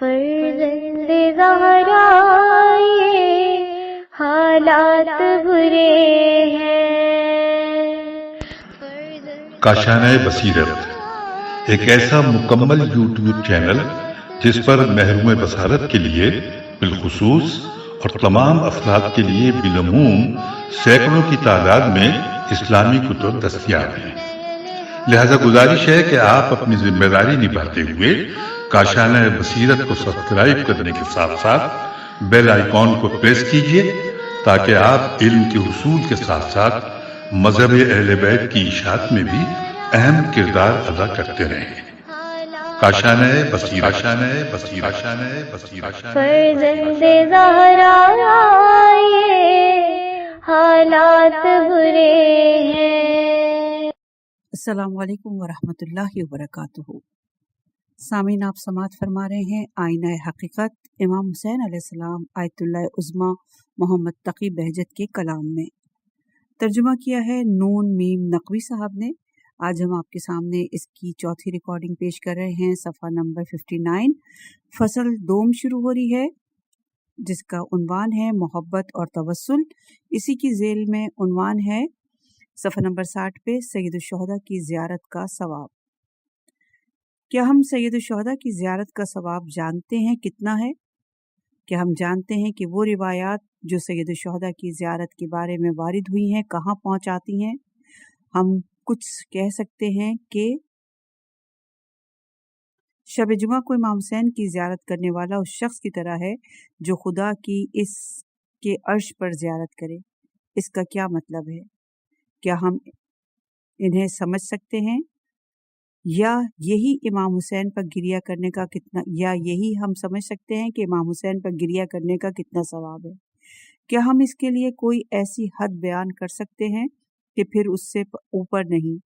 فرزند زہرا یہ حالات برے ہیں۔ کاشانۂ بصیرت ایک ایسا مکمل یوٹیوب چینل جس پر محروم بصارت کے لیے بالخصوص اور تمام افراد کے لیے بالعموم سینکڑوں کی تعداد میں اسلامی کتب دستیاب ہیں۔ لہذا گزارش ہے کہ آپ اپنی ذمہ داری نبھاتے ہوئے کاشانۂ بصیرت کو سبسکرائب کرنے کے ساتھ ساتھ بیل آئیکن کو پریس کیجیے تاکہ آپ علم کے حصول کے ساتھ ساتھ مذہب اہل بیت کی اشاعت میں بھی اہم کردار ادا کرتے رہیں۔ کاشانۂ بصیرت، کاشانۂ بصیرت، کاشانۂ بصیرت۔ فرزند زہرا یہ حالات برے ہیں۔ السلام علیکم ورحمۃ اللہ وبرکاتہ۔ سامعین، آپ سماعت فرما رہے ہیں آئینہ حقیقت، امام حسین علیہ السلام آیت اللہ عظمیٰ محمد تقی بہجت کے کلام میں۔ ترجمہ کیا ہے نون میم نقوی صاحب نے۔ آج ہم آپ کے سامنے اس کی چوتھی ریکارڈنگ پیش کر رہے ہیں، صفحہ نمبر 59، فصل دوم شروع ہو رہی ہے، جس کا عنوان ہے محبت اور توسل۔ اسی کی ذیل میں عنوان ہے صفحہ نمبر 60 پہ سید الشہداء کی زیارت کا ثواب۔ کیا ہم سید الشہداء کی زیارت کا ثواب جانتے ہیں کتنا ہے؟ کیا ہم جانتے ہیں کہ وہ روایات جو سید الشہداء کی زیارت کے بارے میں وارد ہوئی ہیں کہاں پہنچاتی ہیں؟ ہم کچھ کہہ سکتے ہیں کہ شب جمعہ کو امام حسین کی زیارت کرنے والا اس شخص کی طرح ہے جو خدا کی اس کے عرش پر زیارت کرے۔ اس کا کیا مطلب ہے؟ کیا ہم انہیں سمجھ سکتے ہیں؟ یا یہی امام حسین پر گریہ کرنے کا یہی ہم سمجھ سکتے ہیں کہ امام حسین پر گریہ کرنے کا کتنا ثواب ہے؟ کیا ہم اس کے لیے کوئی ایسی حد بیان کر سکتے ہیں کہ پھر اس سے اوپر نہیں؟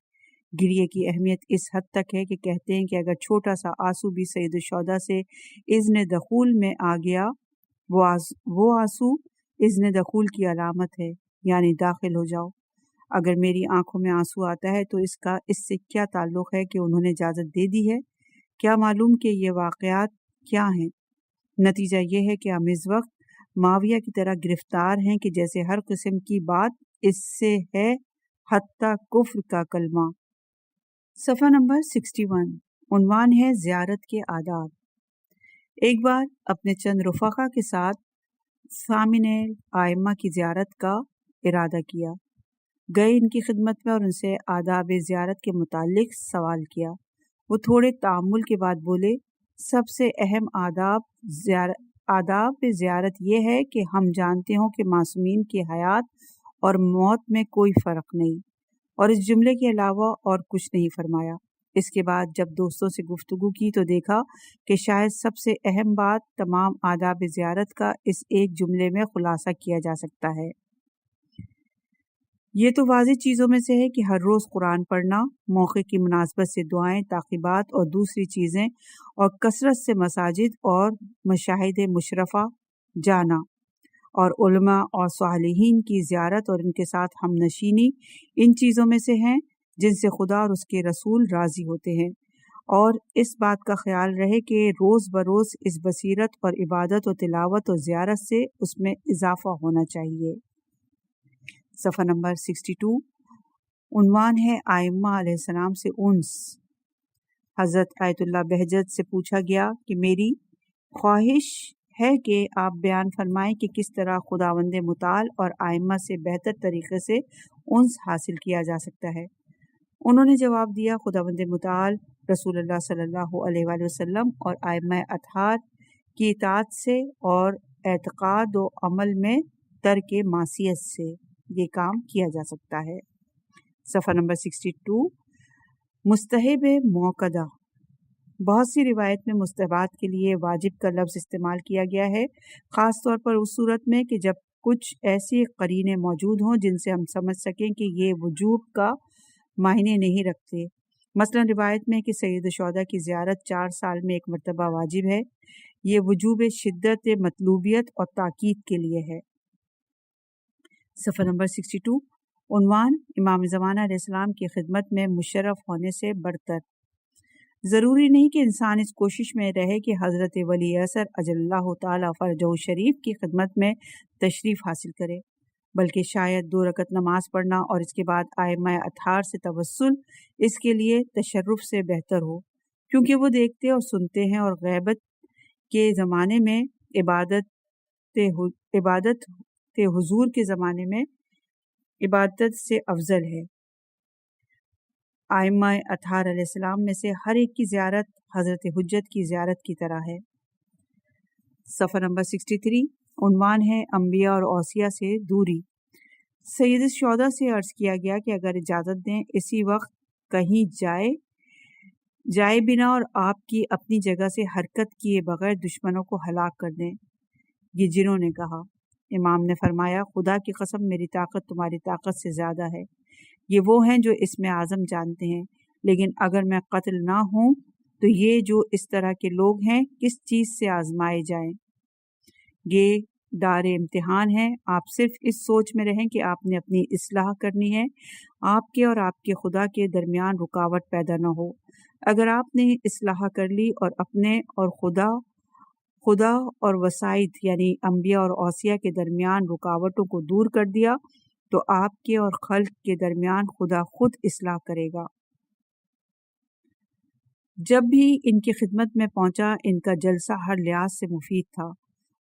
گریہ کی اہمیت اس حد تک ہے کہ کہتے ہیں کہ اگر چھوٹا سا آنسو بھی سید الشہداء سے اذن دخول میں آ گیا، وہ آنسو اذن دخول کی علامت ہے، یعنی داخل ہو جاؤ۔ اگر میری آنکھوں میں آنسو آتا ہے تو اس سے کیا تعلق ہے کہ انہوں نے اجازت دے دی ہے؟ کیا معلوم کہ یہ واقعات کیا ہیں؟ نتیجہ یہ ہے کہ ہم اس وقت معاویہ کی طرح گرفتار ہیں کہ جیسے ہر قسم کی بات اس سے ہے، حتیٰ کفر کا کلمہ۔ صفحہ نمبر 61، عنوان ہے زیارت کے آداب۔ ایک بار اپنے چند رفقا کے ساتھ ثامن الائمہ کی زیارت کا ارادہ کیا، گئے ان کی خدمت میں اور ان سے آداب زیارت کے متعلق سوال کیا۔ وہ تھوڑے تأمل کے بعد بولے، سب سے اہم آداب زیارت یہ ہے کہ ہم جانتے ہوں کہ معصومین کی حیات اور موت میں کوئی فرق نہیں، اور اس جملے کے علاوہ اور کچھ نہیں فرمایا۔ اس کے بعد جب دوستوں سے گفتگو کی تو دیکھا کہ شاید سب سے اہم بات تمام آداب زیارت کا اس ایک جملے میں خلاصہ کیا جا سکتا ہے۔ یہ تو واضح چیزوں میں سے ہے کہ ہر روز قرآن پڑھنا، موقع کی مناسبت سے دعائیں، تعقیبات اور دوسری چیزیں، اور کثرت سے مساجد اور مشاہد مشرفہ جانا، اور علماء اور صالحین کی زیارت اور ان کے ساتھ ہم نشینی ان چیزوں میں سے ہیں جن سے خدا اور اس کے رسول راضی ہوتے ہیں، اور اس بات کا خیال رہے کہ روز بروز اس بصیرت اور عبادت و تلاوت و زیارت سے اس میں اضافہ ہونا چاہیے۔ صفحہ نمبر 62، عنوان ہے آئمہ علیہ السلام سے انس۔ حضرت آیت اللہ بہجت سے پوچھا گیا کہ میری خواہش ہے کہ آپ بیان فرمائیں کہ کس طرح خداوند متعال اور آئمہ سے بہتر طریقے سے انس حاصل کیا جا سکتا ہے۔ انہوں نے جواب دیا، خداوند متعال رسول اللہ صلی اللہ علیہ وآلہ وسلم اور آئمہ اطہار کی اطاعت سے اور اعتقاد و عمل میں ترک معصیت سے یہ کام کیا جا سکتا ہے۔ صفحہ نمبر 62، مستحب موقدہ۔ بہت سی روایت میں مستحبات کے لیے واجب کا لفظ استعمال کیا گیا ہے، خاص طور پر اس صورت میں کہ جب کچھ ایسی قرینے موجود ہوں جن سے ہم سمجھ سکیں کہ یہ وجوب کا معنی نہیں رکھتے۔ مثلا روایت میں کہ سید الشہداء کی زیارت 4 سال میں ایک مرتبہ واجب ہے، یہ وجوب شدت مطلوبیت اور تاکید کے لیے ہے۔ صفحہ نمبر 62، عنوان امام زمانہ علیہ السلام کی خدمت میں مشرف ہونے سے برتر۔ ضروری نہیں کہ انسان اس کوشش میں رہے کہ حضرت ولی اثر اجل اللہ تعالی فرجہ شریف کی خدمت میں تشریف حاصل کرے، بلکہ شاید 2 رکعت نماز پڑھنا اور اس کے بعد ائمہ اطہار سے توسل اس کے لیے تشرف سے بہتر ہو، کیونکہ وہ دیکھتے اور سنتے ہیں اور غیبت کے زمانے میں عبادت حضور کے زمانے میں عبادت سے افضل ہے۔ ائمہ اطہار علیہ السلام میں سے ہر ایک کی زیارت حضرت حجت کی زیارت کی طرح ہے۔ صفحہ نمبر 63 عنوان ہے انبیاء اور اوصیاء سے دوری۔ سید الشہداء سے عرض کیا گیا کہ اگر اجازت دیں اسی وقت کہیں جائے بنا اور آپ کی اپنی جگہ سے حرکت کیے بغیر دشمنوں کو ہلاک کر دیں۔ یہ جنہوں نے کہا، امام نے فرمایا خدا کی قسم میری طاقت تمہاری طاقت سے زیادہ ہے۔ یہ وہ ہیں جو اسم اعظم جانتے ہیں، لیکن اگر میں قتل نہ ہوں تو یہ جو اس طرح کے لوگ ہیں کس چیز سے آزمائے جائیں؟ یہ دار امتحان ہے۔ آپ صرف اس سوچ میں رہیں کہ آپ نے اپنی اصلاح کرنی ہے، آپ کے اور آپ کے خدا کے درمیان رکاوٹ پیدا نہ ہو۔ اگر آپ نے اصلاح کر لی اور اپنے اور خدا اور وسائط یعنی انبیاء اور اوصیاء کے درمیان رکاوٹوں کو دور کر دیا تو آپ کے اور خلق کے درمیان خدا خود اصلاح کرے گا۔ جب بھی ان کی خدمت میں پہنچا ان کا جلسہ ہر لحاظ سے مفید تھا۔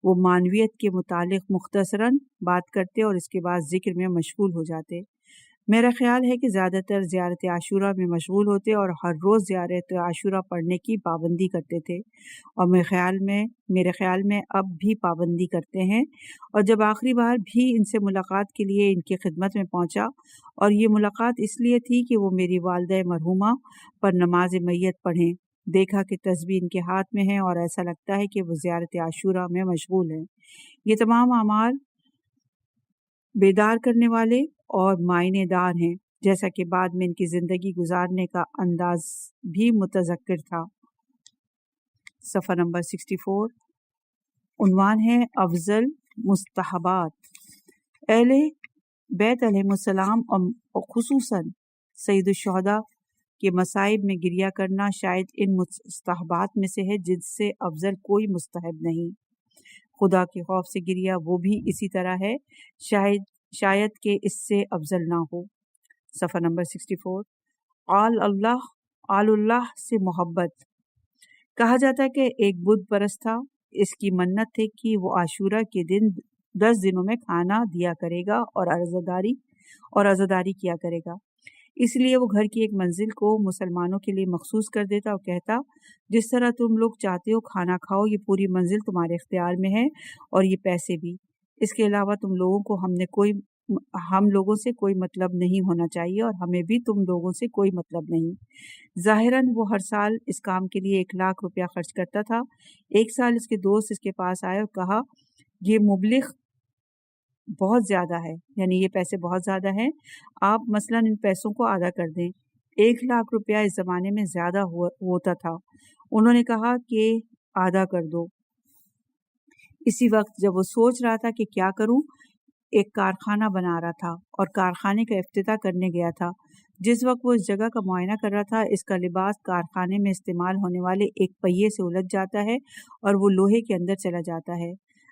وہ معنویت کے متعلق مختصراً بات کرتے اور اس کے بعد ذکر میں مشغول ہو جاتے۔ میرا خیال ہے کہ زیادہ تر زیارت عاشوراء میں مشغول ہوتے اور ہر روز زیارت عاشوراء پڑھنے کی پابندی کرتے تھے، اور میرے خیال میں اب بھی پابندی کرتے ہیں۔ اور جب آخری بار بھی ان سے ملاقات کے لیے ان کی خدمت میں پہنچا، اور یہ ملاقات اس لیے تھی کہ وہ میری والدہ مرحومہ پر نماز میت پڑھیں، دیکھا کہ تسبیح ان کے ہاتھ میں ہے اور ایسا لگتا ہے کہ وہ زیارت عاشوراء میں مشغول ہیں۔ یہ تمام اعمال بیدار کرنے والے اور معنی دار ہیں، جیسا کہ بعد میں ان کی زندگی گزارنے کا انداز بھی متذکر تھا۔ صفحہ نمبر 64 عنوان ہے افضل مستحبات۔ اہل بیت علیہ السلام اور خصوصاً سید الشہداء کے مصائب میں گریہ کرنا شاید ان مستحبات میں سے ہے جن سے افضل کوئی مستحب نہیں۔ خدا کے خوف سے گریہ وہ بھی اسی طرح ہے، شاید کہ اس سے افضل نہ ہو۔ صفحہ نمبر 64 آل اللہ سے محبت۔ کہا جاتا ہے کہ ایک بت پرست تھا، اس کی منت تھی کہ وہ عاشوراء کے دن 10 دنوں میں کھانا دیا کرے گا اور عزاداری کیا کرے گا۔ اس لیے وہ گھر کی ایک منزل کو مسلمانوں کے لیے مخصوص کر دیتا اور کہتا، جس طرح تم لوگ چاہتے ہو کھانا کھاؤ، یہ پوری منزل تمہارے اختیار میں ہے اور یہ پیسے بھی۔ اس کے علاوہ تم لوگوں کو ہم لوگوں سے کوئی مطلب نہیں ہونا چاہیے اور ہمیں بھی تم لوگوں سے کوئی مطلب نہیں۔ ظاہراً وہ ہر سال اس کام کے لیے 1 لاکھ روپیہ خرچ کرتا تھا۔ ایک سال اس کے دوست اس کے پاس آئے اور کہا، یہ مبلغ بہت زیادہ ہے، یعنی یہ پیسے بہت زیادہ ہیں، آپ مثلاً ان پیسوں کو آدھا کر دیں۔ 1 لاکھ روپیہ اس زمانے میں زیادہ ہوتا تھا۔ انہوں نے کہا کہ آدھا کر دو۔ اسی وقت جب وہ سوچ رہا تھا کہ کیا کروں، ایک کارخانہ بنا رہا تھا اور کارخانے کا افتتاح کرنے گیا تھا۔ جس وقت وہ اس جگہ کا معائنہ کر رہا تھا، اس کا لباس کارخانے میں استعمال ہونے والے ایک پہیے سے الجھ جاتا ہے اور وہ لوہے کے اندر چلا جاتا ہے۔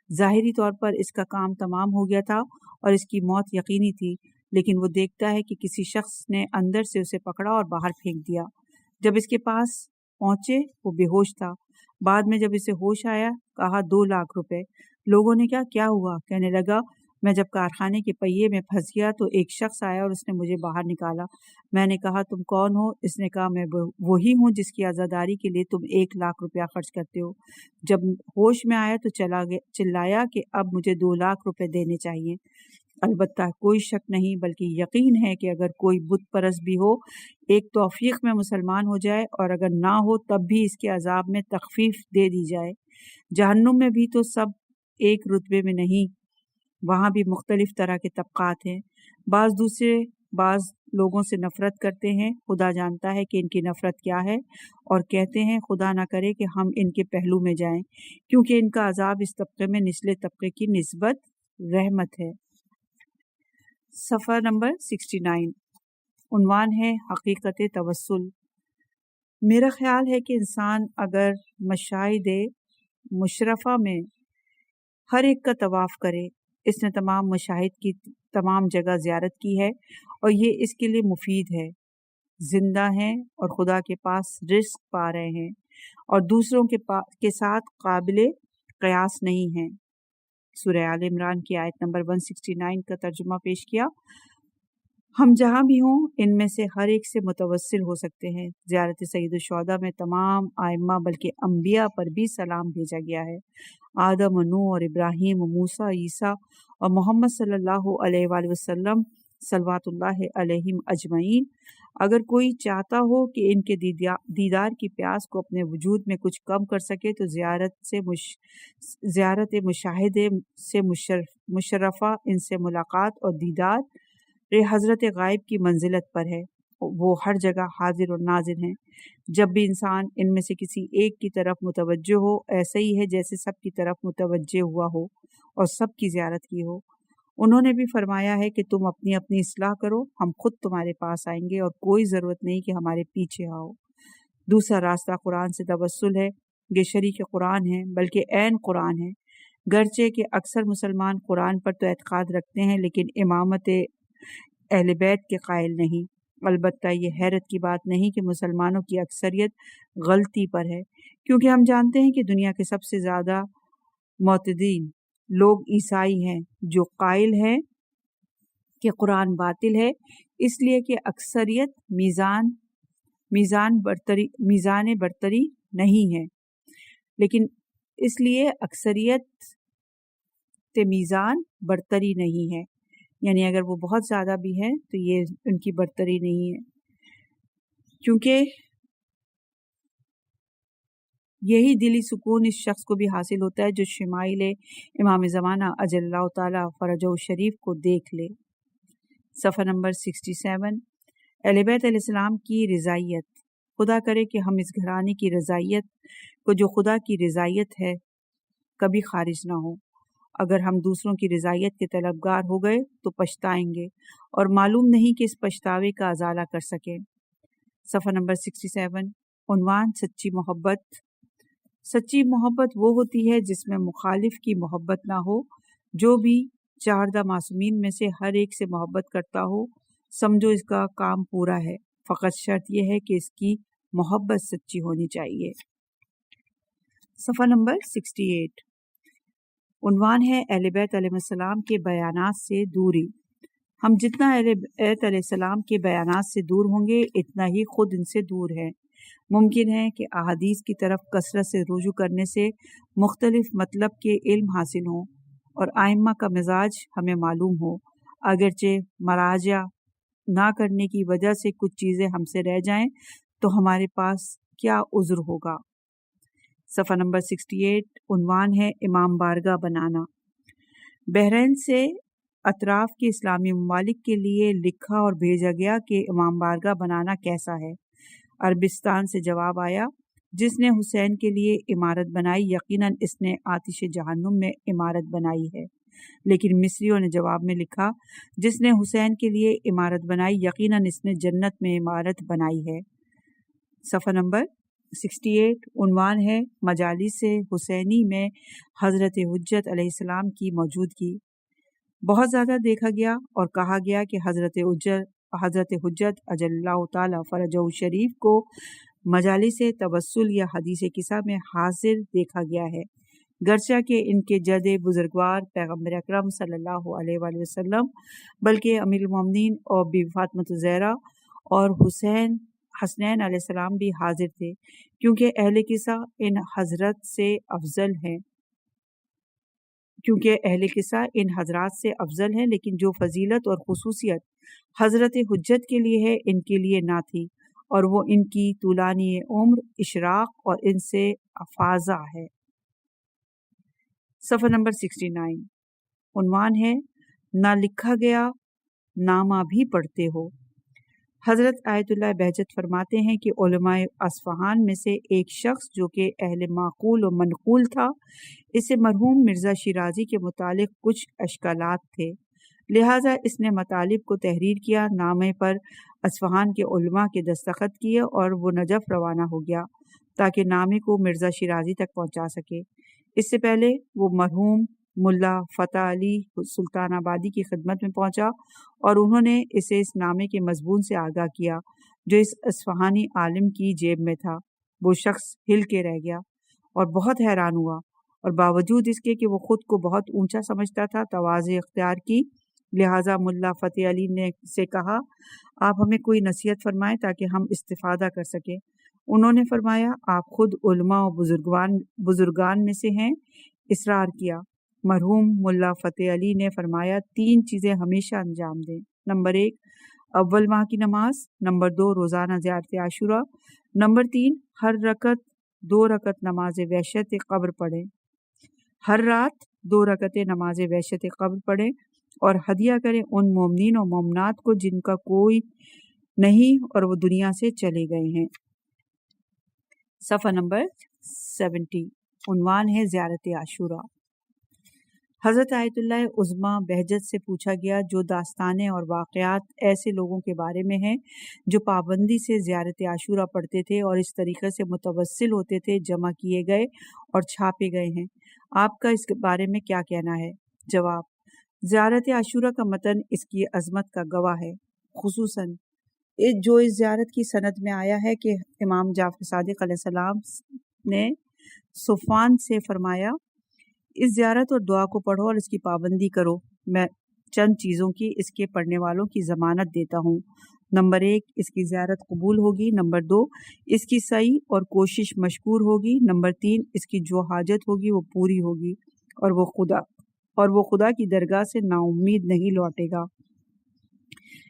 ظاہری طور پر اس کا کام تمام ہو گیا تھا اور اس کی موت یقینی تھی، لیکن وہ دیکھتا ہے کہ کسی شخص نے اندر سے اسے پکڑا اور باہر پھینک دیا۔ جب اس کے پاس پہنچے وہ بے ہوش تھا۔ بعد میں جب اسے ہوش آیا کہا 2 لاکھ روپے۔ لوگوں نے کیا ہوا؟ کہنے لگا، میں جب کارخانے کے پہیے میں پھنس گیا تو ایک شخص آیا اور اس نے مجھے باہر نکالا۔ میں نے کہا تم کون ہو؟ اس نے کہا میں وہی ہوں جس کی عزاداری کے لیے تم 1 لاکھ روپیہ خرچ کرتے ہو۔ جب ہوش میں آیا تو چلایا کہ اب مجھے 2 لاکھ روپے دینے چاہیے۔ البتہ کوئی شک نہیں بلکہ یقین ہے کہ اگر کوئی بت پرست بھی ہو، ایک توفیق میں مسلمان ہو جائے اور اگر نہ ہو تب بھی اس کے عذاب میں تخفیف دے دی جائے۔ جہنم میں بھی تو سب ایک رتبے میں نہیں، وہاں بھی مختلف طرح کے طبقات ہیں۔ بعض لوگوں سے نفرت کرتے ہیں، خدا جانتا ہے کہ ان کی نفرت کیا ہے، اور کہتے ہیں خدا نہ کرے کہ ہم ان کے پہلو میں جائیں، کیونکہ ان کا عذاب اس طبقے میں نچلے طبقے کی نسبت رحمت ہے۔ صفحہ نمبر 69 عنوان ہے حقیقت توسل۔ میرا خیال ہے کہ انسان اگر مشاہد مشرفہ میں ہر ایک کا طواف کرے، اس نے تمام مشاہد کی تمام جگہ زیارت کی ہے اور یہ اس کے لیے مفید ہے، زندہ ہیں اور خدا کے پاس رزق پا رہے ہیں اور دوسروں کے ساتھ قابل قیاس نہیں ہیں۔ سورہ آل عمران کی آیت نمبر 169 کا ترجمہ پیش کیا۔ ہم جہاں بھی ہوں ان میں سے ہر ایک سے متوسل ہو سکتے ہیں۔ زیارت سید الشہداء میں تمام ائمہ بلکہ انبیاء پر بھی سلام بھیجا گیا ہے، آدم و نوح اور ابراہیم و موسیٰ، عیسیٰ اور محمد صلی اللہ علیہ وآلہ وسلم صلوات اللہ علیہم اجمعین۔ اگر کوئی چاہتا ہو کہ ان کے دیدار کی پیاس کو اپنے وجود میں کچھ کم کر سکے تو زیارت مشاہد سے مشرفہ ان سے ملاقات اور دیدار حضرت غائب کی منزلت پر ہے۔ وہ ہر جگہ حاضر اور ناظر ہیں۔ جب بھی انسان ان میں سے کسی ایک کی طرف متوجہ ہو، ایسا ہی ہے جیسے سب کی طرف متوجہ ہوا ہو اور سب کی زیارت کی ہو۔ انہوں نے بھی فرمایا ہے کہ تم اپنی اپنی اصلاح کرو، ہم خود تمہارے پاس آئیں گے اور کوئی ضرورت نہیں کہ ہمارے پیچھے آؤ۔ دوسرا راستہ قرآن سے توسل ہے۔ یہ شریک قرآن ہے بلکہ عین قرآن ہے، گرچہ کہ اکثر مسلمان قرآن پر تو اعتقاد رکھتے ہیں لیکن امامت اہل بیت کے قائل نہیں۔ البتہ یہ حیرت کی بات نہیں کہ مسلمانوں کی اکثریت غلطی پر ہے، کیونکہ ہم جانتے ہیں کہ دنیا کے سب سے زیادہ معتدین لوگ عیسائی ہیں جو قائل ہیں کہ قرآن باطل ہے، اس لیے کہ اکثریت میزان برتری نہیں ہے، لیکن اس لیے اکثریت میزان برتری نہیں ہے، یعنی اگر وہ بہت زیادہ بھی ہے تو یہ ان کی برتری نہیں ہے، کیونکہ یہی دلی سکون اس شخص کو بھی حاصل ہوتا ہے جو شمائل امام زمانہ اجل اللہ تعالیٰ فرجہ شریف کو دیکھ لے۔ صفحہ نمبر 67۔ اہل بیت علیہ السلام کی رضائیت۔ خدا کرے کہ ہم اس گھرانے کی رضائیت کو جو خدا کی رضائیت ہے کبھی خارج نہ ہو۔ اگر ہم دوسروں کی رضائیت کے طلبگار ہو گئے تو پچھتائیں گے اور معلوم نہیں کہ اس پچھتاوے کا ازالہ کر سکیں۔ صفحہ نمبر 67۔ عنوان سچی محبت۔ سچی محبت وہ ہوتی ہے جس میں مخالف کی محبت نہ ہو۔ جو بھی چاردہ معصومین میں سے ہر ایک سے محبت کرتا ہو سمجھو اس کا کام پورا ہے، فقط شرط یہ ہے کہ اس کی محبت سچی ہونی چاہیے۔ صفحہ نمبر 68۔ عنوان ہے اہل بیت علیہ السلام کے بیانات سے دوری۔ ہم جتنا اہل بیت علیہ السلام کے بیانات سے دور ہوں گے اتنا ہی خود ان سے دور ہیں۔ ممکن ہے کہ احادیث کی طرف کثرت سے رجوع کرنے سے مختلف مطلب کے علم حاصل ہوں اور ائمہ کا مزاج ہمیں معلوم ہو، اگرچہ مراجعہ نہ کرنے کی وجہ سے کچھ چیزیں ہم سے رہ جائیں تو ہمارے پاس کیا عذر ہوگا۔ صفحہ نمبر 68۔ عنوان ہے امام بارگاہ بنانا۔ بحرین سے اطراف کے اسلامی ممالک کے لیے لکھا اور بھیجا گیا کہ امام بارگاہ بنانا کیسا ہے۔ عربستان سے جواب آیا، جس نے حسین کے لیے عمارت بنائی یقیناً اس نے آتش جہنم میں عمارت بنائی ہے۔ لیکن مصریوں نے جواب میں لکھا، جس نے حسین کے لیے عمارت بنائی یقیناً اس نے جنت میں عمارت بنائی ہے۔ صفحہ نمبر 68۔ عنوان ہے مجالس حسینی میں حضرت حجت علیہ السلام کی موجودگی۔ بہت زیادہ دیکھا گیا اور کہا گیا کہ حضرت حجت اجل اللہ تعالیٰ فرجہ شریف کو مجالس توسل یا حدیث قصہ میں حاضر دیکھا گیا ہے، گرچہ کہ ان کے جد بزرگوار پیغمبر اکرم صلی اللہ علیہ وآلہ وسلم بلکہ امیر المومنین اور بی فاطمہ الزہرا اور حسنین علیہ السلام بھی حاضر تھے، کیونکہ اہل قصہ ان حضرات سے افضل ہیں، لیکن جو فضیلت اور خصوصیت حضرت حجت کے لیے ہے ان کے لیے نہ تھی، اور وہ ان کی طولانی عمر، اشراق اور ان سے افاضہ ہے۔ صفحہ نمبر 69۔ عنوان ہے نہ لکھا گیا نامہ بھی پڑھتے ہو۔ حضرت آیت اللہ بہجت فرماتے ہیں کہ علماء اصفہان میں سے ایک شخص جو کہ اہل معقول و منقول تھا، اسے مرحوم مرزا شیرازی کے متعلق کچھ اشکالات تھے، لہٰذا اس نے مطالب کو تحریر کیا۔ نامے پر اصفہان کے علماء کے دستخط کیے اور وہ نجف روانہ ہو گیا تاکہ نامے کو مرزا شیرازی تک پہنچا سکے۔ اس سے پہلے وہ مرحوم ملا فتح علی سلطان آبادی کی خدمت میں پہنچا اور انہوں نے اسے اس نامے کے مضمون سے آگاہ کیا جو اس اصفہانی عالم کی جیب میں تھا۔ وہ شخص ہل کے رہ گیا اور بہت حیران ہوا، اور باوجود اس کے کہ وہ خود کو بہت اونچا سمجھتا تھا تواضع اختیار کی۔ لہٰذا ملا فتح علی نے سے کہا، آپ ہمیں کوئی نصیحت فرمائیں تاکہ ہم استفادہ کر سکیں۔ انہوں نے فرمایا، آپ خود علماء و بزرگان میں سے ہیں۔ اصرار کیا۔ مرحوم ملا فتح علی نے فرمایا، 3 چیزیں ہمیشہ انجام دیں۔ نمبر 1 اول ماہ کی نماز، نمبر 2 روزانہ زیارت عاشورہ، نمبر 3 ہر رکعت 2 رکعت نماز وحشت قبر پڑھیں۔ ہر رات 2 رکعتیں نماز وحشت قبر پڑھیں اور ہدیہ کریں ان مومنین و مومنات کو جن کا کوئی نہیں اور وہ دنیا سے چلے گئے ہیں۔ صفحہ نمبر 70، عنوان ہے زیارت عاشورہ۔ حضرت آیت اللہ عظمیٰ بہجت سے پوچھا گیا، جو داستانیں اور واقعات ایسے لوگوں کے بارے میں ہیں جو پابندی سے زیارت عاشورہ پڑھتے تھے اور اس طریقے سے متوسل ہوتے تھے، جمع کیے گئے اور چھاپے گئے ہیں، آپ کا اس کے بارے میں کیا کہنا ہے؟ جواب: زیارت عاشورہ کا متن اس کی عظمت کا گواہ ہے، خصوصاً جو اس زیارت کی سند میں آیا ہے کہ امام جعفر صادق علیہ السلام نے صفوان سے فرمایا، اس زیارت اور دعا کو پڑھو اور اس کی پابندی کرو۔ میں چند چیزوں کی اس کے پڑھنے والوں کی ضمانت دیتا ہوں۔ نمبر 1 اس کی زیارت قبول ہوگی، نمبر 2 اس کی سعی اور کوشش مشکور ہوگی، نمبر 3 اس کی جو حاجت ہوگی وہ پوری ہوگی اور وہ خدا کی درگاہ سے نا امید نہیں لوٹے گا۔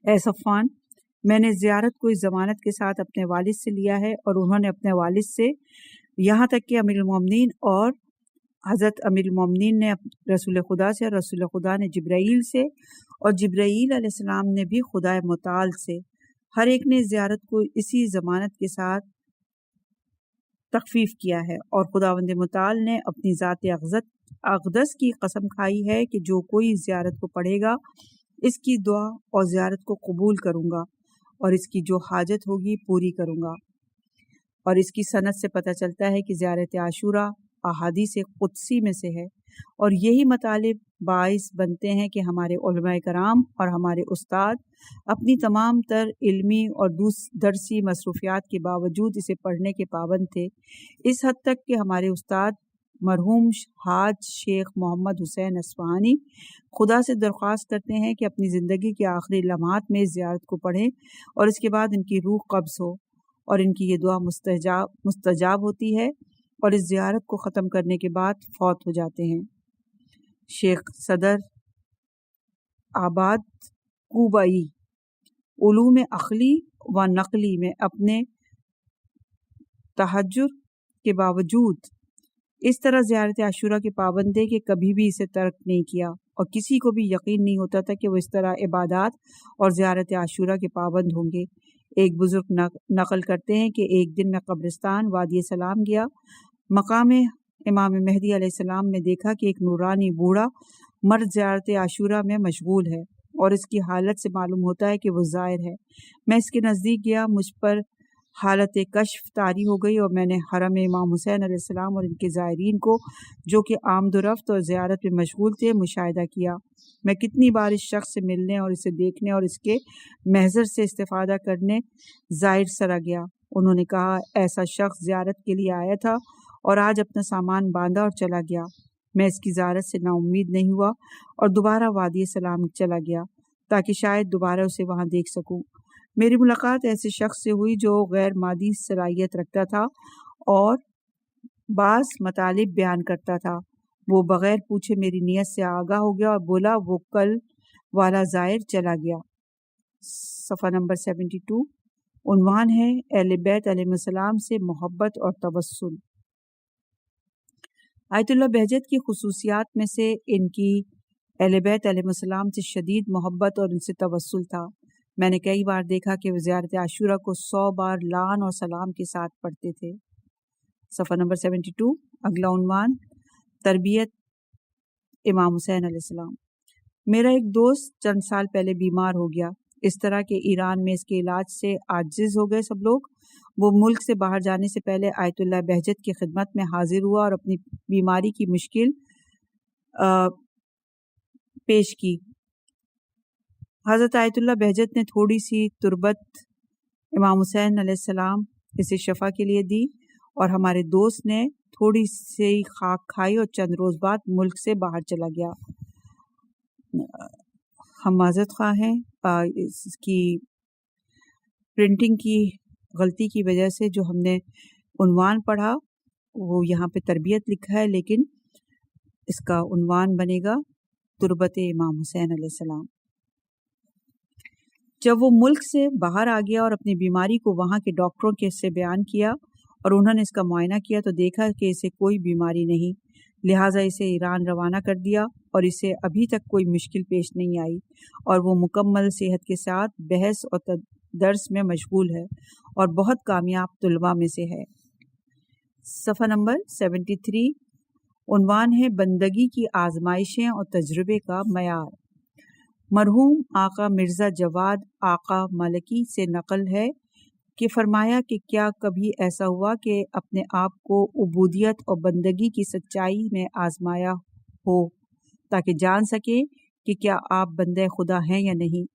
اے صفوان، میں نے زیارت کو اس ضمانت کے ساتھ اپنے والد سے لیا ہے، اور انہوں نے اپنے والد سے، یہاں تک کہ امیر المومنین اور حضرت امیر المومنین نے رسول خدا سے، اور رسول خدا نے جبرائیل سے، اور جبرائیل علیہ السلام نے بھی خدا متعال سے، ہر ایک نے زیارت کو اسی ضمانت کے ساتھ تخفیف کیا ہے، اور خداوند متعال نے اپنی ذات اقدس کی قسم کھائی ہے کہ جو کوئی زیارت کو پڑھے گا، اس کی دعا اور زیارت کو قبول کروں گا اور اس کی جو حاجت ہوگی پوری کروں گا۔ اور اس کی سند سے پتہ چلتا ہے کہ زیارت عاشورہ احادیث قدسی میں سے ہے، اور یہی مطالب باعث بنتے ہیں کہ ہمارے علماء کرام اور ہمارے استاد اپنی تمام تر علمی اور درسی مصروفیات کے باوجود اسے پڑھنے کے پابند تھے، اس حد تک کہ ہمارے استاد مرحوم حاج شیخ محمد حسین اصفہانی خدا سے درخواست کرتے ہیں کہ اپنی زندگی کے آخری لمحات میں اس زیارت کو پڑھیں اور اس کے بعد ان کی روح قبض ہو، اور ان کی یہ دعا مستجاب ہوتی ہے، اور اس زیارت کو ختم کرنے کے بعد فوت ہو جاتے ہیں۔ شیخ صدر آباد کوبائی علوم عقلی و نقلی میں اپنے تحجر کے باوجود اس طرح زیارت عاشورہ کے پابند ہے کہ کبھی بھی اسے ترک نہیں کیا، اور کسی کو بھی یقین نہیں ہوتا تھا کہ وہ اس طرح عبادات اور زیارت عاشورہ کے پابند ہوں گے۔ ایک بزرگ نقل کرتے ہیں کہ ایک دن میں قبرستان وادی سلام گیا، مقام امام مہدی علیہ السلام میں دیکھا کہ ایک نورانی بوڑھا مرد زیارت عاشورہ میں مشغول ہے، اور اس کی حالت سے معلوم ہوتا ہے کہ وہ زائر ہے۔ میں اس کے نزدیک گیا، مجھ پر حالت کشف طاری ہو گئی، اور میں نے حرم امام حسین علیہ السلام اور ان کے زائرین کو جو کہ آمد و رفت اور زیارت میں مشغول تھے مشاہدہ کیا۔ میں کتنی بار اس شخص سے ملنے اور اسے دیکھنے اور اس کے محضر سے استفادہ کرنے زائر سرا گیا۔ انہوں نے کہا، ایسا شخص زیارت کے لیے آیا تھا اور آج اپنا سامان باندھا اور چلا گیا۔ میں اس کی زیارت سے نا امید نہیں ہوا اور دوبارہ وادی سلام چلا گیا تاکہ شاید دوبارہ اسے وہاں دیکھ سکوں۔ میری ملاقات ایسے شخص سے ہوئی جو غیر مادی صلاحیت رکھتا تھا اور بعض مطالب بیان کرتا تھا۔ وہ بغیر پوچھے میری نیت سے آگاہ ہو گیا اور بولا، وہ کل والا زائر چلا گیا۔ صفحہ نمبر 72، عنوان ہے اہل بیت علیہ السلام سے محبت اور توسل۔ آیت اللہ بہجت کی خصوصیات میں سے ان کی اہل بیت علیہ السلام سے شدید محبت اور ان سے توسل تھا۔ میں نے کئی بار دیکھا کہ وہ زیارت عاشورہ کو 100 بار لعن اور سلام کے ساتھ پڑھتے تھے۔ صفحہ نمبر 72، اگلا عنوان تربیت امام حسین علیہ السلام۔ میرا ایک دوست چند سال پہلے بیمار ہو گیا۔ اس طرح کہ ایران میں اس کے علاج سے عاجز ہو گئے سب لوگ۔ وہ ملک سے باہر جانے سے پہلے آیت اللہ بہجت کی خدمت میں حاضر ہوا اور اپنی بیماری کی مشکل پیش کی۔ حضرت آیت اللہ بہجت نے تھوڑی سی تربت امام حسین علیہ السلام اسے شفا کے لیے دی، اور ہمارے دوست نے تھوڑی سی خاک کھائی اور چند روز بعد ملک سے باہر چلا گیا۔ ہم معذرت خواہ ہیں، اس کی پرنٹنگ کی غلطی کی وجہ سے جو ہم نے عنوان پڑھا وہ یہاں پہ تربیت لکھا ہے، لیکن اس کا عنوان بنے گا تربت امام حسین علیہ السلام۔ جب وہ ملک سے باہر آ گیا اور اپنی بیماری کو وہاں کے ڈاکٹروں کے سے بیان کیا اور انہوں نے اس کا معائنہ کیا تو دیکھا کہ اسے کوئی بیماری نہیں، لہٰذا اسے ایران روانہ کر دیا، اور اسے ابھی تک کوئی مشکل پیش نہیں آئی، اور وہ مکمل صحت کے ساتھ بحث اور درس میں مشغول ہے اور بہت کامیاب طلباء میں سے ہے۔ صفحہ نمبر 73، عنوان ہے بندگی کی آزمائشیں اور تجربے کا معیار۔ مرحوم آقا مرزا جواد آقا ملکی سے نقل ہے کہ فرمایا کہ کیا کبھی ایسا ہوا کہ اپنے آپ کو عبودیت اور بندگی کی سچائی میں آزمایا ہو تاکہ جان سکیں کہ کیا آپ بندے خدا ہیں یا نہیں؟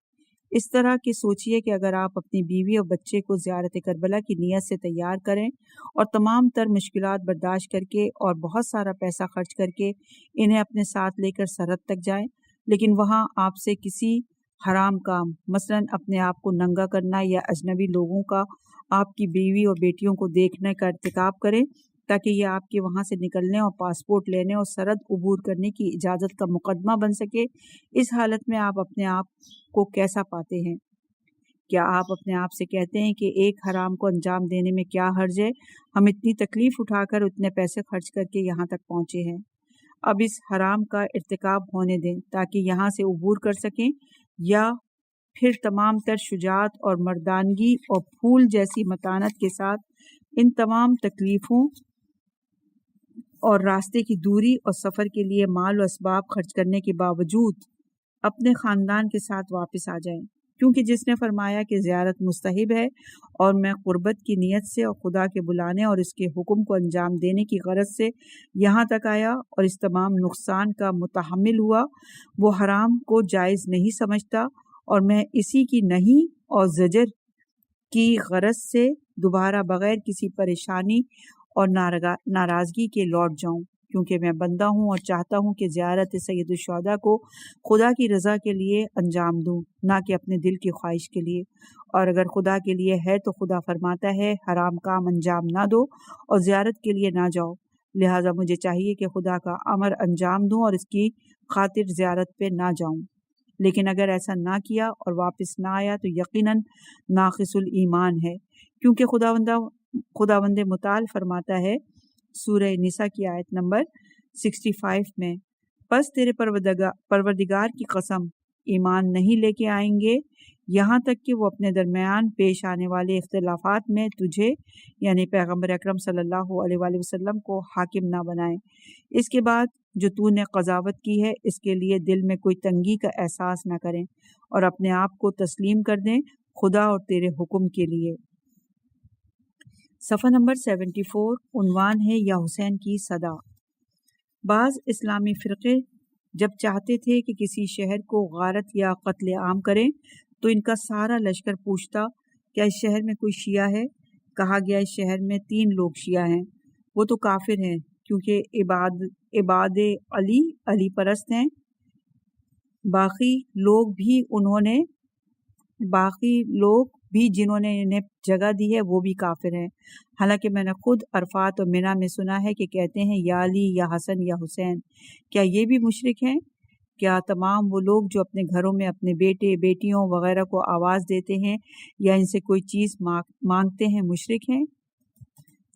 اس طرح کہ سوچئے کہ اگر آپ اپنی بیوی اور بچے کو زیارت کربلا کی نیت سے تیار کریں اور تمام تر مشکلات برداشت کر کے اور بہت سارا پیسہ خرچ کر کے انہیں اپنے ساتھ لے کر سرحد تک جائیں، لیکن وہاں آپ سے کسی حرام کام مثلاً اپنے آپ کو ننگا کرنا یا اجنبی لوگوں کا آپ کی بیوی اور بیٹیوں کو دیکھنے کا ارتکاب کریں تاکہ یہ آپ کے وہاں سے نکلنے اور پاسپورٹ لینے اور سرحد عبور کرنے کی اجازت کا مقدمہ بن سکے، اس حالت میں آپ اپنے آپ کو کیسا پاتے ہیں؟ کیا آپ اپنے آپ سے کہتے ہیں کہ ایک حرام کو انجام دینے میں کیا حرج ہے؟ ہم اتنی تکلیف اٹھا کر اتنے پیسے خرچ کر کے یہاں تک پہنچے ہیں، اب اس حرام کا ارتکاب ہونے دیں تاکہ یہاں سے عبور کر سکیں، یا پھر تمام تر شجاعت اور مردانگی اور پھول جیسی متانت کے ساتھ ان تمام تکلیفوں اور راستے کی دوری اور سفر کے لیے مال و اسباب خرچ کرنے کے باوجود اپنے خاندان کے ساتھ واپس آ جائیں، کیونکہ جس نے فرمایا کہ زیارت مستحب ہے اور میں قربت کی نیت سے اور خدا کے بلانے اور اس کے حکم کو انجام دینے کی غرض سے یہاں تک آیا اور اس تمام نقصان کا متحمل ہوا، وہ حرام کو جائز نہیں سمجھتا، اور میں اسی کی نہیں اور زجر کی غرض سے دوبارہ بغیر کسی پریشانی اور ناراضگی کے لوٹ جاؤں، کیونکہ میں بندہ ہوں اور چاہتا ہوں کہ زیارت سید الشہداء کو خدا کی رضا کے لیے انجام دوں، نہ کہ اپنے دل کی خواہش کے لیے، اور اگر خدا کے لیے ہے تو خدا فرماتا ہے حرام کام انجام نہ دو اور زیارت کے لیے نہ جاؤ، لہٰذا مجھے چاہیے کہ خدا کا امر انجام دوں اور اس کی خاطر زیارت پہ نہ جاؤں، لیکن اگر ایسا نہ کیا اور واپس نہ آیا تو یقیناً ناقص الایمان ہے، کیونکہ خداوند متعال فرماتا ہے سورہ نساء کی آیت نمبر 65 میں، پس تیرے پروردگار کی قسم ایمان نہیں لے کے آئیں گے یہاں تک کہ وہ اپنے درمیان پیش آنے والے اختلافات میں تجھے یعنی پیغمبر اکرم صلی اللہ علیہ وآلہ وسلم کو حاکم نہ بنائیں، اس کے بعد جو تو نے قضاوت کی ہے اس کے لیے دل میں کوئی تنگی کا احساس نہ کریں اور اپنے آپ کو تسلیم کر دیں خدا اور تیرے حکم کے لیے۔ صفحہ نمبر 74، عنوان ہے یا حسین کی صدا۔ بعض اسلامی فرقے جب چاہتے تھے کہ کسی شہر کو غارت یا قتل عام کریں تو ان کا سارا لشکر پوچھتا کیا اس شہر میں کوئی شیعہ ہے؟ کہا گیا اس شہر میں 3 لوگ شیعہ ہیں، وہ تو کافر ہیں کیونکہ عباد علی پرست ہیں، باقی لوگ بھی جنہوں نے انہیں جگہ دی ہے وہ بھی کافر ہیں، حالانکہ میں نے خود عرفات اور منی میں سنا ہے کہ کہتے ہیں یا علی یا حسن یا حسین، کیا یہ بھی مشرک ہیں؟ کیا تمام وہ لوگ جو اپنے گھروں میں اپنے بیٹے بیٹیوں وغیرہ کو آواز دیتے ہیں یا ان سے کوئی چیز مانگتے ہیں مشرک ہیں؟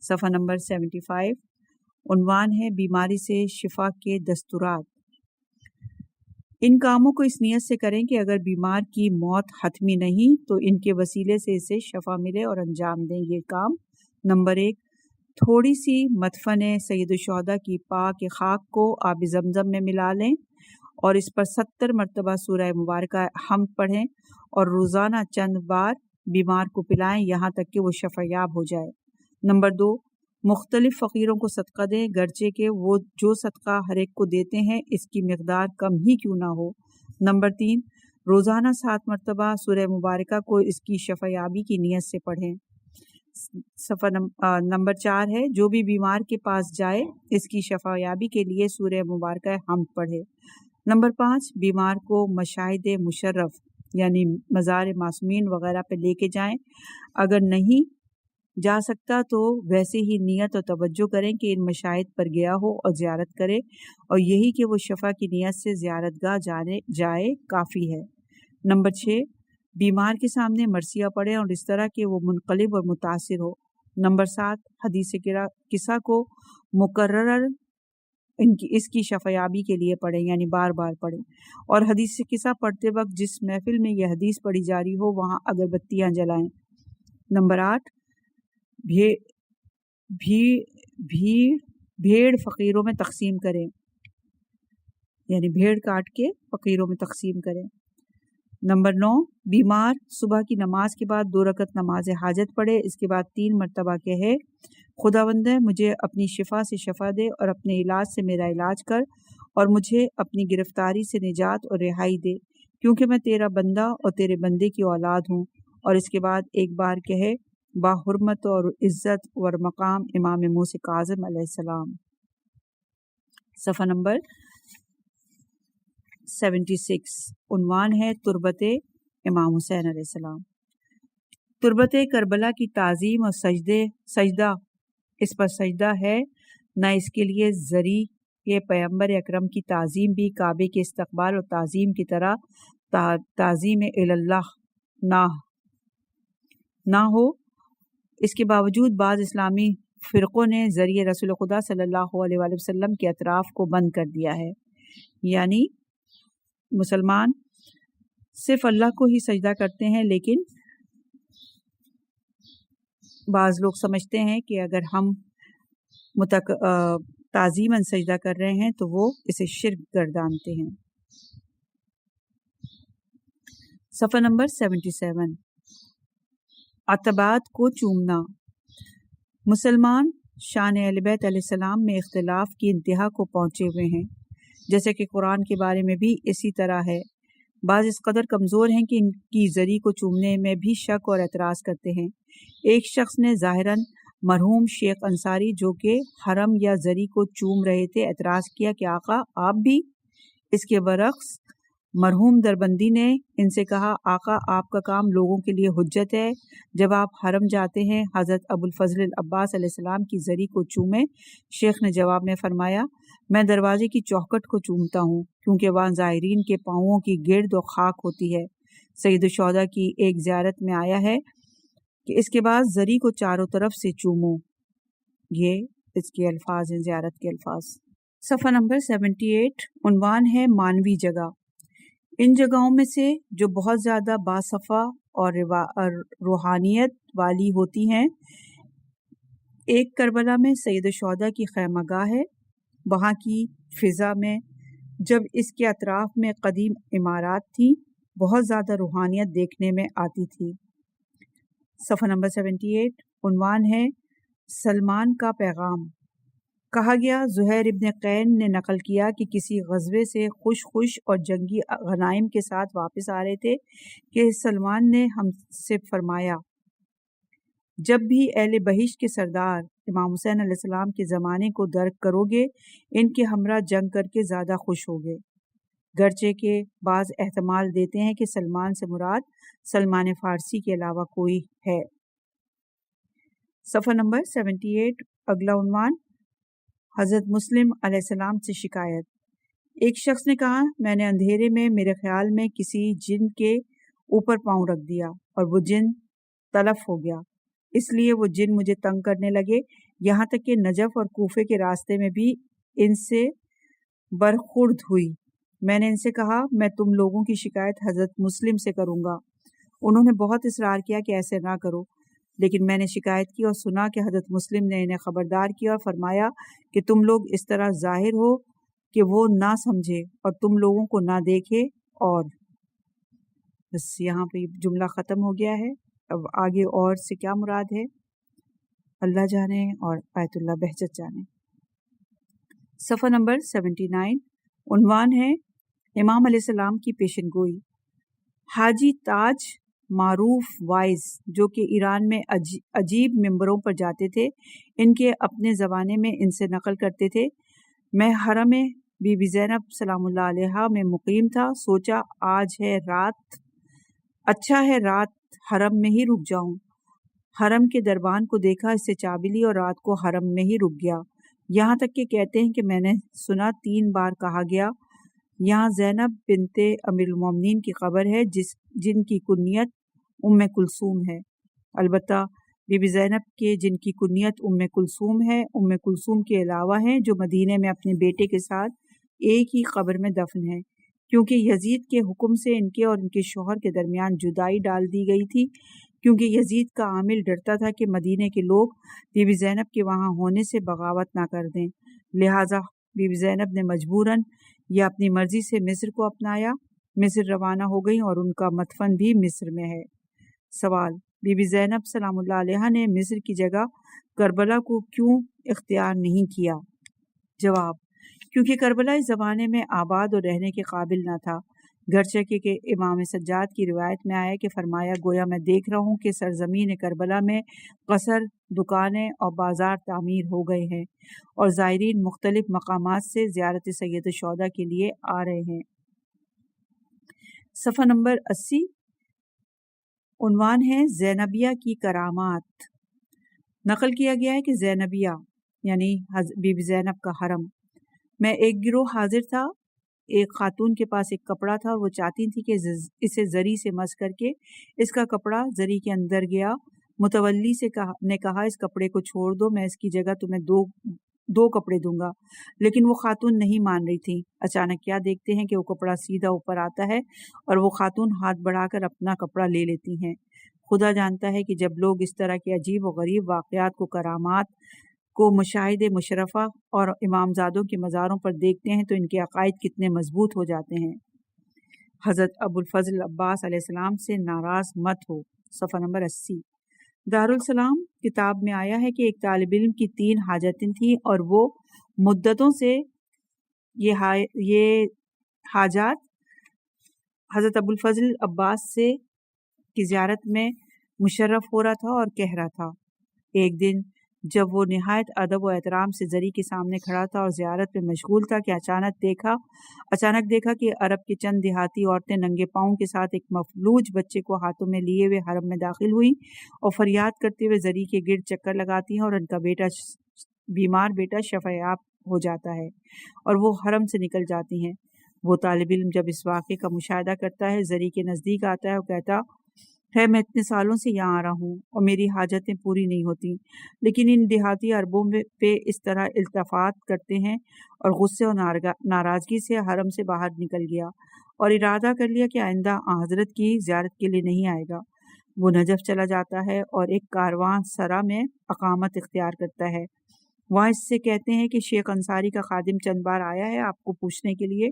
صفحہ نمبر 75، عنوان ہے بیماری سے شفا کے دستورات۔ ان کاموں کو اس نیت سے کریں کہ اگر بیمار کی موت حتمی نہیں تو ان کے وسیلے سے اسے شفا ملے اور انجام دیں یہ کام۔ نمبر 1، تھوڑی سی مدفن سید الشہداء کی پاک خاک کو آب زمزم میں ملا لیں اور اس پر 70 مرتبہ سورہ مبارکہ حمد پڑھیں اور روزانہ چند بار بیمار کو پلائیں یہاں تک کہ وہ شفا یاب ہو جائے۔ نمبر 2، مختلف فقیروں کو صدقہ دیں، گرچہ کہ وہ جو صدقہ ہر ایک کو دیتے ہیں اس کی مقدار کم ہی کیوں نہ ہو۔ نمبر 3، روزانہ 7 مرتبہ سورہ مبارکہ کو اس کی شفا یابی کی نیت سے پڑھیں۔ نمبر 4 ہے جو بھی بیمار کے پاس جائے اس کی شفا یابی کے لیے سورہ مبارکہ حمد پڑھے۔ نمبر 5، بیمار کو مشاہد مشرف یعنی مزار معصومین وغیرہ پہ لے کے جائیں، اگر نہیں جا سکتا تو ویسے ہی نیت اور توجہ کریں کہ ان مشاہد پر گیا ہو اور زیارت کرے، اور یہی کہ وہ شفا کی نیت سے زیارت گاہ جائے کافی ہے۔ نمبر 6، بیمار کے سامنے مرثیہ پڑھیں اور اس طرح کہ وہ منقلب اور متاثر ہو۔ نمبر 7، حدیث قصہ کو مکرر اس کی شفا یابی کے لیے پڑھیں یعنی بار بار پڑھیں، اور حدیث قصہ پڑھتے وقت جس محفل میں یہ حدیث پڑھی جا رہی ہو وہاں اگربتیاں جلائیں۔ نمبر 8، بھیڑ فقیروں میں تقسیم کریں یعنی بھیڑ کاٹ کے فقیروں میں تقسیم کریں۔ نمبر 9، بیمار صبح کی نماز کے بعد 2 رکعت نماز حاجت پڑھے، اس کے بعد 3 مرتبہ کہے خداوند مجھے اپنی شفا سے شفا دے اور اپنے علاج سے میرا علاج کر، اور مجھے اپنی گرفتاری سے نجات اور رہائی دے، کیونکہ میں تیرا بندہ اور تیرے بندے کی اولاد ہوں۔ اور اس کے بعد ایک بار کہے باحرمت اور عزت اور مقام امام موسی کاظم علیہ السلام۔ صفحہ نمبر 76، عنوان ہے تربت امام حسین علیہ السلام۔ تربت کربلا کی تعظیم اور سجدہ اس پر سجدہ ہے، نہ اس کے لیے زری یہ پیغمبر اکرم کی تعظیم بھی کعبے کے استقبال اور تعظیم کی طرح تعظیم اللہ نہ ہو۔ اس کے باوجود بعض اسلامی فرقوں نے ذریعہ رسول خدا صلی اللہ علیہ وآلہ وسلم کے اطراف کو بند کر دیا ہے، یعنی مسلمان صرف اللہ کو ہی سجدہ کرتے ہیں، لیکن بعض لوگ سمجھتے ہیں کہ اگر ہم تعظیماً سجدہ کر رہے ہیں تو وہ اسے شرک گردانتے ہیں۔ صفحہ نمبر 77، عتبات کو چومنا۔ مسلمان شان اہل بیت علیہ السلام میں اختلاف کی انتہا کو پہنچے ہوئے ہیں، جیسے کہ قرآن کے بارے میں بھی اسی طرح ہے۔ بعض اس قدر کمزور ہیں کہ ان کی زری کو چومنے میں بھی شک اور اعتراض کرتے ہیں۔ ایک شخص نے ظاہراً مرحوم شیخ انصاری جو کہ حرم یا زری کو چوم رہے تھے اعتراض کیا کہ آقا آپ بھی؟ اس کے برعکس مرحوم دربندی نے ان سے کہا آقا آپ کا کام لوگوں کے لیے حجت ہے، جب آپ حرم جاتے ہیں حضرت ابوالفضل العباس علیہ السلام کی زری کو چومیں۔ شیخ نے جواب میں فرمایا میں دروازے کی چوکھٹ کو چومتا ہوں کیونکہ وہاں زائرین کے پاؤں کی گرد و خاک ہوتی ہے۔ سید الشہداء کی ایک زیارت میں آیا ہے کہ اس کے بعد زری کو چاروں طرف سے چومو، یہ اس کے الفاظ ہیں، زیارت کے الفاظ۔ صفحہ نمبر 78، عنوان ہے مانوی جگہ۔ ان جگہوں میں سے جو بہت زیادہ باصفا اور روحانیت والی ہوتی ہیں، ایک کربلا میں سید الشہداء کی خیمہ گاہ ہے۔ وہاں کی فضا میں جب اس کے اطراف میں قدیم عمارات تھیں بہت زیادہ روحانیت دیکھنے میں آتی تھی۔ صفحہ نمبر 78، عنوان ہے سلمان کا پیغام۔ کہا گیا زہیر ابن قین نے نقل کیا کہ کسی غزوے سے خوش اور جنگی غنائم کے ساتھ واپس آ رہے تھے کہ سلمان نے ہم سے فرمایا جب بھی اہل بہشت کے سردار امام حسین علیہ السلام کے زمانے کو درک کرو گے ان کے ہمراہ جنگ کر کے زیادہ خوش ہوگے، گرچہ کہ بعض احتمال دیتے ہیں کہ سلمان سے مراد سلمان فارسی کے علاوہ کوئی ہے۔ صفحہ نمبر 78، اگلا عنوان حضرت مسلم علیہ السلام سے شکایت۔ ایک شخص نے کہا میں نے اندھیرے میں میرے خیال میں کسی جن کے اوپر پاؤں رکھ دیا اور وہ جن تلف ہو گیا، اس لیے وہ جن مجھے تنگ کرنے لگے، یہاں تک کہ نجف اور کوفے کے راستے میں بھی ان سے برخورد ہوئی۔ میں نے ان سے کہا میں تم لوگوں کی شکایت حضرت مسلم سے کروں گا۔ انہوں نے بہت اصرار کیا کہ ایسے نہ کرو، لیکن میں نے شکایت کی اور سنا کہ حضرت مسلم نے انہیں خبردار کیا اور فرمایا کہ تم لوگ اس طرح ظاہر ہو کہ وہ نہ سمجھے اور تم لوگوں کو نہ دیکھے، اور بس یہاں پہ جملہ ختم ہو گیا ہے۔ اب آگے اور سے کیا مراد ہے اللہ جانے اور آیت اللہ بہجت جانے۔ صفحہ نمبر 79، عنوان ہے امام علیہ السلام کی پیشن گوئی۔ حاجی تاج معروف وائز جو کہ ایران میں عجیب ممبروں پر جاتے تھے، ان کے اپنے زمانے میں ان سے نقل کرتے تھے، میں حرم بی بی زینب سلام اللہ علیہا میں مقیم تھا، سوچا آج ہے رات، اچھا ہے رات حرم میں ہی رک جاؤں۔ حرم کے دربان کو دیکھا، اس سے چابی لی اور رات کو حرم میں ہی رک گیا، یہاں تک کہ کہتے ہیں کہ میں نے سنا 3 بار کہا گیا یہاں زینب بنت امیر المومنین کی قبر ہے جن کی کنیت ام کلثوم ہے۔ البتہ بی بی زینب کے جن کی کنیت ام کلثوم ہے، ام کلثوم کے علاوہ ہیں جو مدینے میں اپنے بیٹے کے ساتھ ایک ہی قبر میں دفن ہے، کیونکہ یزید کے حکم سے ان کے اور ان کے شوہر کے درمیان جدائی ڈال دی گئی تھی، کیونکہ یزید کا عامل ڈرتا تھا کہ مدینے کے لوگ بی بی زینب کے وہاں ہونے سے بغاوت نہ کر دیں، لہٰذا بی بی زینب نے مجبوراً یا اپنی مرضی سے مصر کو اپنایا، مصر روانہ ہو گئیں اور ان کا مدفن بھی مصر میں ہے۔ سوال: بی بی زینب سلام اللہ علیہا نے مصر کی جگہ کربلا کو کیوں اختیار نہیں کیا؟ جواب: کیونکہ کربلا اس زمانے میں آباد اور رہنے کے قابل نہ تھا، گرچہ کہ امام سجاد کی روایت میں آیا کہ فرمایا گویا میں دیکھ رہا ہوں کہ سرزمین کربلا میں قصر، دکانیں اور بازار تعمیر ہو گئے ہیں اور زائرین مختلف مقامات سے زیارت سید الشہداء کے لیے آ رہے ہیں۔ صفحہ نمبر 80، عنوان ہے زینبیہ کی کرامات۔ نقل کیا گیا ہے کہ زینبیہ یعنی بی بی زینب کا حرم میں ایک گروہ حاضر تھا، ایک خاتون کے پاس ایک کپڑا تھا اور وہ چاہتی تھی کہ اسے زری سے مس کر کے اس کا کپڑا زری کے اندر گیا۔ متولی نے کہا اس کپڑے کو چھوڑ دو، میں اس کی جگہ تمہیں دو کپڑے دوں گا، لیکن وہ خاتون نہیں مان رہی تھی۔ اچانک کیا دیکھتے ہیں کہ وہ کپڑا سیدھا اوپر آتا ہے اور وہ خاتون ہاتھ بڑھا کر اپنا کپڑا لے لیتی ہیں۔ خدا جانتا ہے کہ جب لوگ اس طرح کے عجیب و غریب واقعات کو، کرامات کو مشاہد مشرفہ اور امامزادوں کے مزاروں پر دیکھتے ہیں تو ان کے عقائد کتنے مضبوط ہو جاتے ہیں۔ حضرت ابو الفضل عباس علیہ السلام سے ناراض مت ہو۔ صفحہ نمبر 80، دارالسلام کتاب میں آیا ہے کہ ایک طالب علم کی 3 حاجتیں تھیں اور وہ مدتوں سے یہ حاجات حضرت ابو الفضل عباس سے کی زیارت میں مشرف ہو رہا تھا اور کہہ رہا تھا۔ ایک دن جب وہ نہایت ادب و احترام سے زری کے سامنے کھڑا تھا اور زیارت میں مشغول تھا کہ اچانک دیکھا کہ عرب کے چند دیہاتی عورتیں ننگے پاؤں کے ساتھ ایک مفلوج بچے کو ہاتھوں میں لیے ہوئے حرم میں داخل ہوئیں اور فریاد کرتے ہوئے زری کے گرد چکر لگاتی ہیں اور ان کا بیمار بیٹا شفا یاب ہو جاتا ہے اور وہ حرم سے نکل جاتی ہیں۔ وہ طالب علم جب اس واقعے کا مشاہدہ کرتا ہے، زری کے نزدیک آتا ہے اور کہتا ہے میں اتنے سالوں سے یہاں آ رہا ہوں اور میری حاجتیں پوری نہیں ہوتی، لیکن ان دیہاتی عربوں پہ اس طرح التفات کرتے ہیں، اور غصے اور ناراضگی سے حرم سے باہر نکل گیا اور ارادہ کر لیا کہ آئندہ حضرت کی زیارت کے لیے نہیں آئے گا۔ وہ نجف چلا جاتا ہے اور ایک کاروان سرا میں اقامت اختیار کرتا ہے۔ وہاں اس سے کہتے ہیں کہ شیخ انصاری کا خادم چند بار آیا ہے آپ کو پوچھنے کے لیے،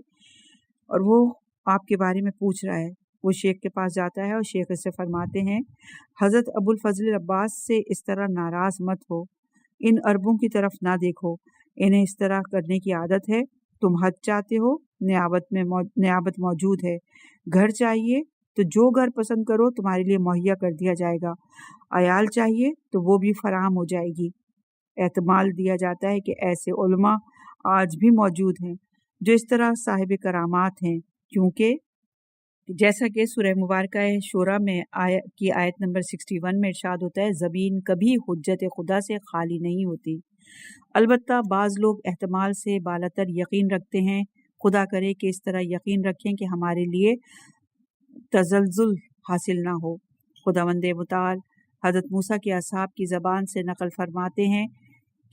اور وہ آپ کے بارے میں پوچھ رہا ہے۔ وہ شیخ کے پاس جاتا ہے اور شیخ اس سے فرماتے ہیں حضرت ابو الفضل عباس سے اس طرح ناراض مت ہو، ان عربوں کی طرف نہ دیکھو، انہیں اس طرح کرنے کی عادت ہے۔ تم حج چاہتے ہو، نیابت موجود ہے، گھر چاہیے تو جو گھر پسند کرو تمہارے لیے مہیا کر دیا جائے گا، عیال چاہیے تو وہ بھی فراہم ہو جائے گی۔ احتمال دیا جاتا ہے کہ ایسے علماء آج بھی موجود ہیں جو اس طرح صاحب کرامات ہیں، کیونکہ جیسا کہ سورہ مبارکہ شورى میں کی آیت نمبر 61 میں ارشاد ہوتا ہے زبین کبھی حجت خدا سے خالی نہیں ہوتی۔ البتہ بعض لوگ احتمال سے بالاتر یقین رکھتے ہیں، خدا کرے کہ اس طرح یقین رکھیں کہ ہمارے لیے تزلزل حاصل نہ ہو۔ خداوند متعال حضرت موسیٰ کے اصحاب کی زبان سے نقل فرماتے ہیں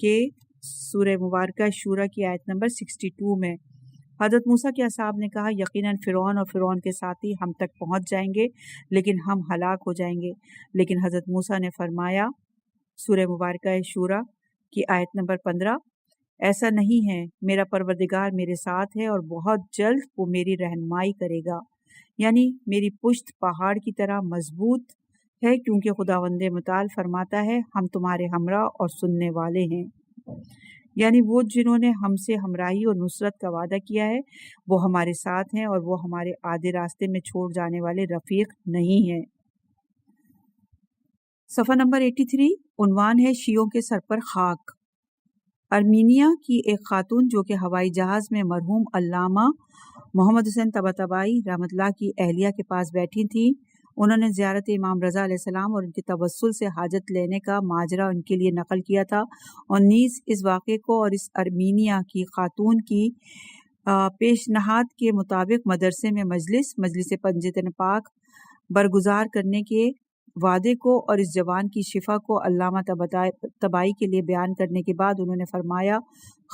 کہ سورہ مبارکہ شورى کی آیت نمبر 62 میں حضرت موسیٰ کے اصحاب نے کہا یقیناً فرعون اور فرعون کے ساتھی ہم تک پہنچ جائیں گے لیکن ہم ہلاک ہو جائیں گے، لیکن حضرت موسیٰ نے فرمایا سورہ مبارکہ شورى کی آیت نمبر 15 ایسا نہیں ہے، میرا پروردگار میرے ساتھ ہے اور بہت جلد وہ میری رہنمائی کرے گا، یعنی میری پشت پہاڑ کی طرح مضبوط ہے، کیونکہ خداوند متعال فرماتا ہے ہم تمہارے ہمراہ اور سننے والے ہیں، یعنی وہ جنہوں نے ہم سے ہمراہی اور نصرت کا وعدہ کیا ہے وہ ہمارے ساتھ ہیں اور وہ ہمارے آدھے راستے میں چھوڑ جانے والے رفیق نہیں ہیں۔ صفحہ نمبر 83 عنوان ہے شیعوں کے سر پر خاک۔ ارمینیا کی ایک خاتون جو کہ ہوائی جہاز میں مرحوم علامہ محمد حسین طباطبائی رحمۃ اللہ کی اہلیہ کے پاس بیٹھی تھی، انہوں نے زیارت امام رضا علیہ السلام اور ان کے توسل سے حاجت لینے کا ماجرا ان کے لیے نقل کیا تھا، اور نیز اس واقعے کو اور اس ارمینیا کی خاتون کی پیشنہاد کے مطابق مدرسے میں مجلس پنجتن پاک برگزار کرنے کے وعدے کو اور اس جوان کی شفا کو علامہ طباطبائی کے لیے بیان کرنے کے بعد انہوں نے فرمایا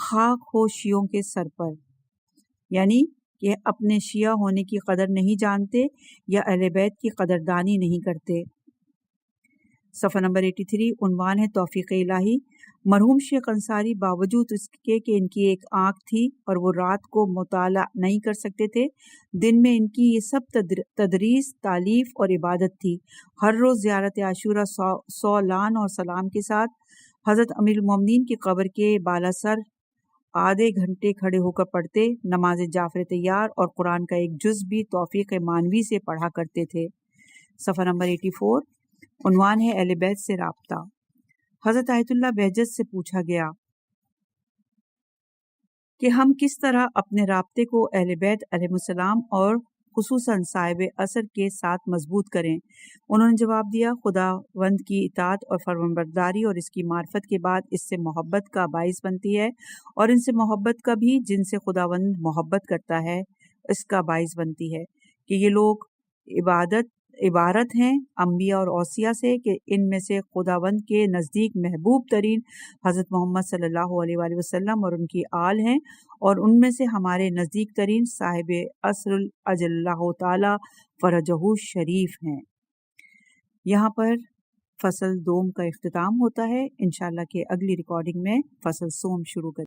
خاک ہو شیعوں کے سر پر، یعنی کہ اپنے شیعہ ہونے کی قدر نہیں جانتے یا اہل بیت کی قدردانی نہیں کرتے۔ صفحہ نمبر 83 عنوان ہے توفیق الہی۔ مرحوم شیخ انصاری باوجود اس کے کہ ان کی ایک آنکھ تھی اور وہ رات کو مطالعہ نہیں کر سکتے تھے، دن میں ان کی یہ سب تدریس، تالیف اور عبادت تھی۔ ہر روز زیارت عاشورہ 100 لعن اور سلام کے ساتھ حضرت امیر المومنین کی قبر کے بالا سر آدھے گھنٹے کھڑے ہو کر پڑھتے، نماز جعفر طیار اور قرآن کا ایک جز بھی توفیق مانوی سے پڑھا کرتے تھے۔ صفحہ نمبر 84 عنوان ہے اہل بیت سے رابطہ۔ حضرت آیت اللہ بہجت سے پوچھا گیا کہ ہم کس طرح اپنے رابطے کو اہل بیت علیہ السلام اور خصوصاً صاحب عصر کے ساتھ مضبوط کریں۔ انہوں نے جواب دیا خداوند کی اطاعت اور فرمانبرداری اور اس کی معرفت کے بعد اس سے محبت کا باعث بنتی ہے، اور ان سے محبت کا بھی جن سے خداوند محبت کرتا ہے اس کا باعث بنتی ہے، کہ یہ لوگ عبارت ہیں انبیاء اور اوصیاء سے کہ ان میں سے خداوند کے نزدیک محبوب ترین حضرت محمد صلی اللہ علیہ وآلہ وسلم اور ان کی آل ہیں، اور ان میں سے ہمارے نزدیک ترین صاحب عصر اجل اللہ تعالی فرجہ شریف ہیں۔ یہاں پر فصل دوم کا اختتام ہوتا ہے۔ انشاءاللہ کہ اگلی ریکارڈنگ میں فصل سوم شروع کریں۔